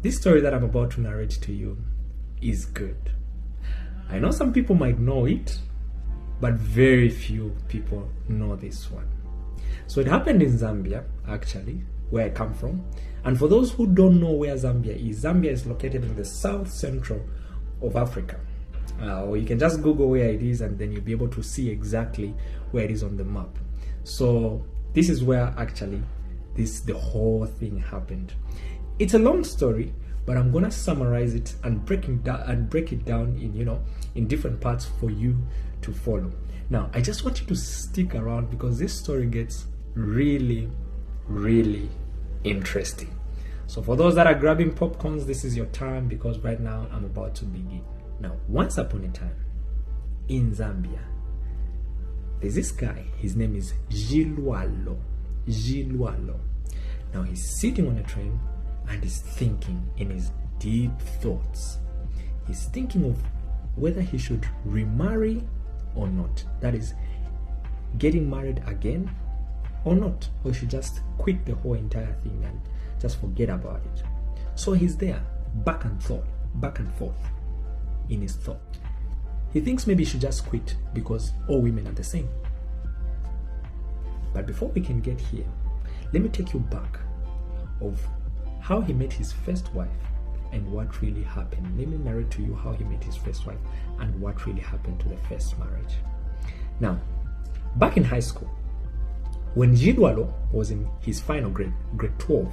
This story that I'm about to narrate to you is good. I know some people might know it, but very few people know this one. So it happened in Zambia, actually, where I come from. And for those who don't know where Zambia is located in the south central of Africa. Or you can just Google where it is and then you'll be able to see exactly where it is on the map. So this is where actually the whole thing happened. It's a long story, but I'm gonna summarize it and break it down in different parts for you to follow. Now, I just want you to stick around because this story gets really, really interesting. So for those that are grabbing popcorns, this is your time because right now I'm about to begin. Now, once upon a time in Zambia, there's this guy. His name is Jilwalo. Now he's sitting on a train and he's thinking in his deep thoughts. He's thinking of whether he should remarry or not. That is, getting married again or not. Or he should just quit the whole entire thing and just forget about it. So he's there, back and forth in his thought. He thinks maybe he should just quit because all women are the same. But before we can get here, let me take you back of how he met his first wife and what really happened. Let me narrate to you how he met his first wife and what really happened to the first marriage. Now, back in high school, when Jidwalo was in his final grade 12,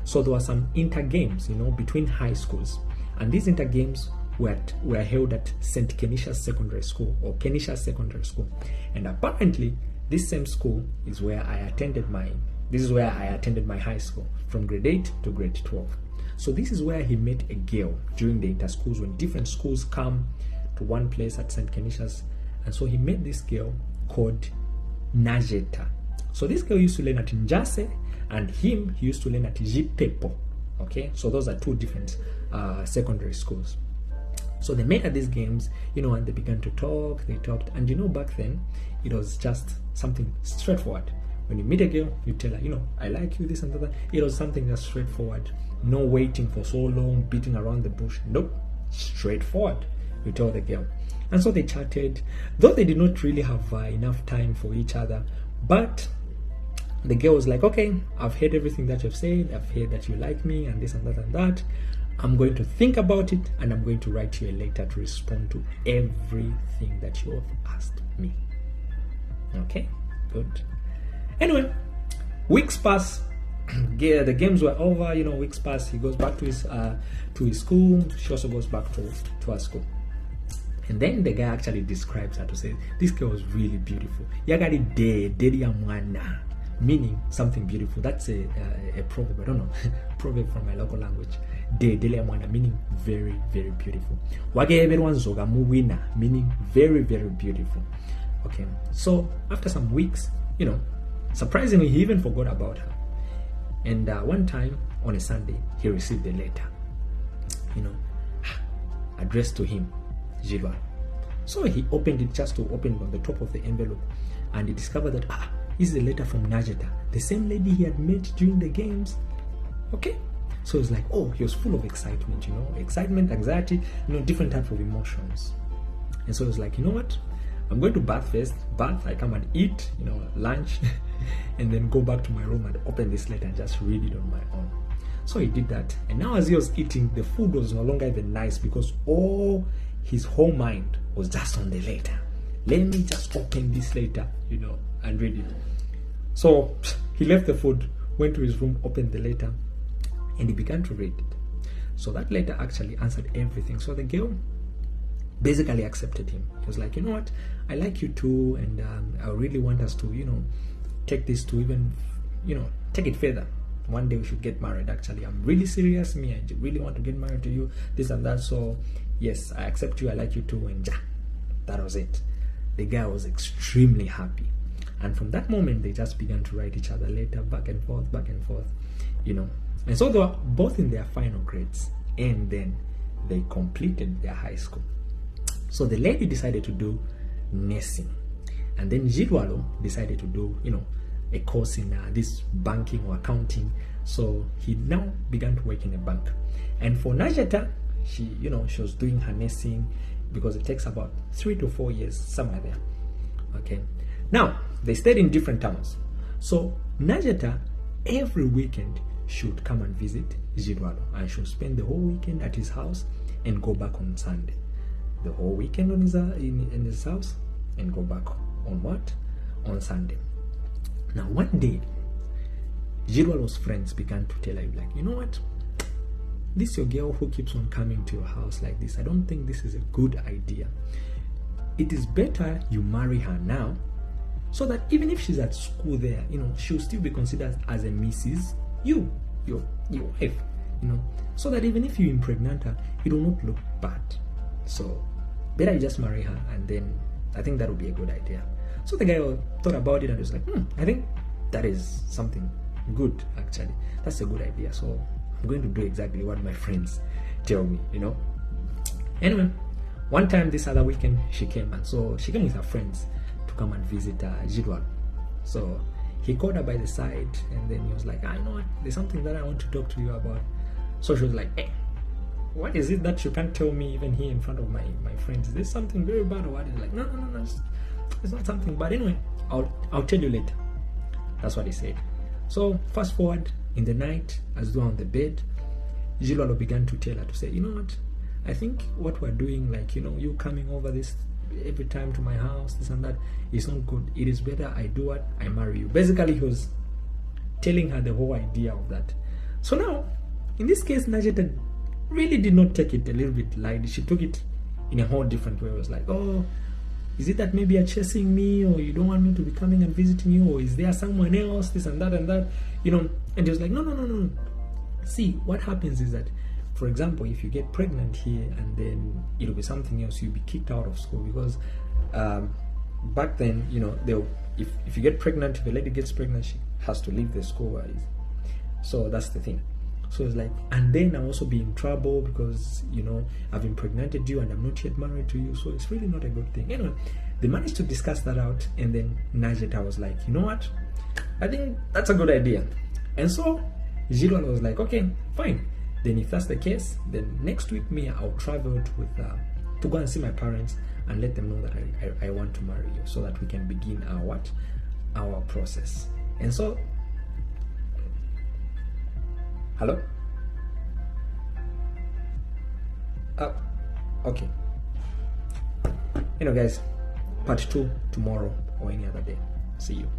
so there were some inter-games, between high schools. And these inter-games were held at St. Kenisha Secondary School or Kenisha Secondary School. And apparently, this same school is where I attended my high school from grade 8 to grade 12. So this is where he met a girl during the inter-schools when different schools come to one place at St. Kenisha's. And so he met this girl called Najeta. So this girl used to learn at Njase and he used to learn at Jipepo. Okay, so those are two different secondary schools. So they met at these games, and they began to talk, they talked. And back then, it was just something straightforward. When you meet a girl, you tell her, I like you, this and that. It was something just straightforward. No waiting for so long, beating around the bush. Nope, straightforward. You tell the girl. And so they chatted, though they did not really have enough time for each other. But the girl was like, okay, I've heard everything that you've said. I've heard that you like me and this and that and that. I'm going to think about it and I'm going to write you a letter to respond to everything that you have asked me. Okay, good. Anyway, weeks pass. The games were over. Weeks pass. He goes back to his school. She also goes back to her school. And then the guy actually describes her to say, this girl was really beautiful. Yagari de ya mwana, meaning something beautiful. That's a proverb. I don't know, proverb from my local language. De ya mwana, meaning very, very beautiful. Wage everyone zoga muwina, meaning very, very beautiful. Okay, so after some weeks, surprisingly, he even forgot about her. And one time on a Sunday, he received a letter, addressed to him, Jilwa. So he opened it just to open it on the top of the envelope, and he discovered that this is a letter from Najeta, the same lady he had met during the games. Okay, so it's like, he was full of excitement, excitement, anxiety, different type of emotions. And so it's like, you know what? I'm going to bath first. I come and eat, lunch, and then go back to my room and open this letter and just read it on my own. So he did that. And now as he was eating, the food was no longer even nice because all his whole mind was just on the letter. Let me just open this letter, and read it. So he left the food, went to his room, opened the letter, and he began to read it. So that letter actually answered everything. So the girl basically accepted him. He was like, you know what, I like you too, and I really want us to, take this to even, take it further. One day we should get married. Actually, I'm really serious. I really want to get married to you, this and that. So yes, I accept you, I like you too, and that was it. The guy was extremely happy. And from that moment, they just began to write each other letter back and forth, And so they were both in their final grades, and then they completed their high school. So the lady decided to do nursing, and then Jidwalo decided to do, a course in this banking or accounting. So he now began to work in a bank. And for Najata, she was doing her nursing, because it takes about 3 to 4 years, somewhere there. Okay. Now, they stayed in different towns. So Najata, every weekend, should come and visit Jirwalo, and should spend the whole weekend at his house and go back on Sunday. The whole weekend on in his house and go back on what? On Sunday. Now, one day, Jirwalo's friends began to tell her, like, you know what? This your girl who keeps on coming to your house like this. I don't think this is a good idea. It is better you marry her now, so that even if she's at school there, she'll still be considered as a Mrs. You, your wife, so that even if you impregnate her, it will not look bad. So better you just marry her, and then I think that would be a good idea. So the guy thought about it and was like, I think that is something good, actually. That's a good idea. So I'm going to do exactly what my friends tell me, Anyway, one time this other weekend, she came, and so she came with her friends to come and visit Jirwalo. So he called her by the side, and then he was like, I know what, there's something that I want to talk to you about. So she was like, hey, what is it that you can't tell me even here in front of my friends? Is this something very bad or what? He's like, no, it's not something bad. Anyway, I'll tell you later. That's what he said. So fast forward, in the night, as they were on the bed, Jirwalo began to tell her to say, you know what, I think what we're doing, like, you coming over this every time to my house, this and that, is not good. It is better I do what? I marry you. Basically, he was telling her the whole idea of that. So now, in this case, Najata really did not take it a little bit lightly. She took it in a whole different way. It was like, oh, is it that maybe you're chasing me, or you don't want me to be coming and visiting you, or is there someone else, this and that and that, And he was like, no. See, what happens is that, for example, if you get pregnant here and then it'll be something else, you'll be kicked out of school, because back then, if you get pregnant, if a lady gets pregnant, she has to leave the school. So that's the thing. So it's like, and then I'll also be in trouble because, I've impregnated you and I'm not yet married to you. So it's really not a good thing. Anyway, they managed to discuss that out. And then Najata was like, you know what? I think that's a good idea. And so Jirwalo was like, okay, fine. Then if that's the case, then next week, I'll travel to go and see my parents and let them know that I want to marry you, so that we can begin our process. And so, hello? Okay. Guys, part 2 tomorrow or any other day. See you.